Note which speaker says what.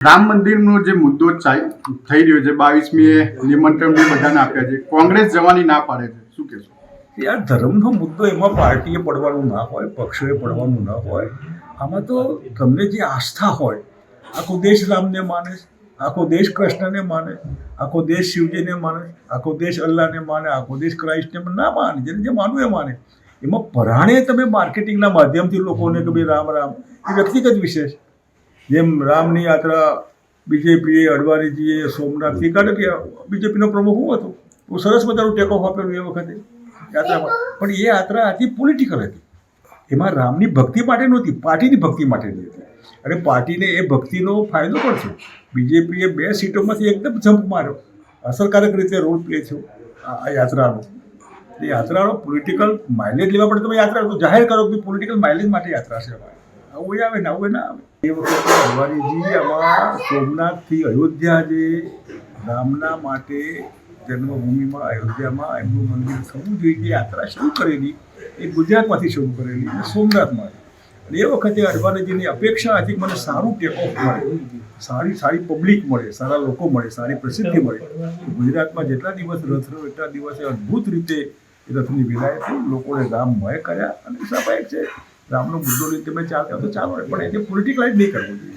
Speaker 1: રામ મંદિરનો જે મુદ્દો થઈ રહ્યો છે 22મીએ નિમંત્રણ બી બધાને આપ્યા છે, કોંગ્રેસ જવાની ના પાડે છે, શું કહેશો?
Speaker 2: યાર, ધર્મનો મુદ્દો એમાં પાર્ટીએ પડવાનું ના હોય, પક્ષોએ પડવાનું ના હોય. આમાં તો તમને જે આસ્થા હોય, આખો દેશ રામને માને, આખો દેશ કૃષ્ણને માને, આખો દેશ શિવજીને માને, આખો દેશ અલ્લાહને માને, આખો દેશ ક્રાઇસ્ટને ના માને, જેને જે માનવું એ માને. એમાં પરાણે તમે માર્કેટિંગના માધ્યમથી લોકોને કે ભાઈ રામ રામ એ વ્યક્તિગત વિષય છે. જેમ રામની યાત્રા બીજેપીએ અડવાણીજીએ સોમનાથથી કાઢે કે બીજેપીનો પ્રમુખ હું હતો, હું સરસ મજાનું ટેક ઓફ આપેલું એ વખતે યાત્રામાં. પણ એ યાત્રા હતી પોલિટિકલ હતી, એમાં રામની ભક્તિ માટે નહોતી, પાર્ટીની ભક્તિ માટેની હતી. અને પાર્ટીને એ ભક્તિનો ફાયદો પણ છે. બીજેપીએ 2 સીટોમાંથી એકદમ જમ્પ માર્યો, અસરકારક રીતે રોલ પ્લે થયો આ યાત્રાનો. એ યાત્રાનો પોલિટિકલ માઇલેજ લેવા પડે. તમે યાત્રા તો જાહેર કરો કે પોલિટિકલ માઇલેજ માટે યાત્રા છે, આવું એ આવે ને આવું ના આવે. એ વખતે અડવાણીજી આમાં સોમનાથથી અયોધ્યા જે રામના માટે જન્મભૂમિમાં અયોધ્યામાં એમનું મંદિર થવું જોઈએ યાત્રા શરૂ કરેલી, એ ગુજરાતમાંથી શરૂ કરેલી અને સોમનાથમાં. અને એ વખતે અડવાણીજીની અપેક્ષા હતી કે મને સારું ટેક ઓફ મળે, સારી પબ્લિક મળે, સારા લોકો મળે, સારી પ્રસિદ્ધિ મળે. ગુજરાતમાં જેટલા દિવસ રથ રહ્યો એટલા દિવસે અદ્ભુત રીતે એ રથની વિલાયત લોકોને રામમય કર્યા. અને સ્વાભાવિક છે, રામનો મુદ્દો લઈને તમે ચાલતા તો ચાલો, પણ એને પોલિટિકલાઇઝ નહીં કરવો જોઈએ.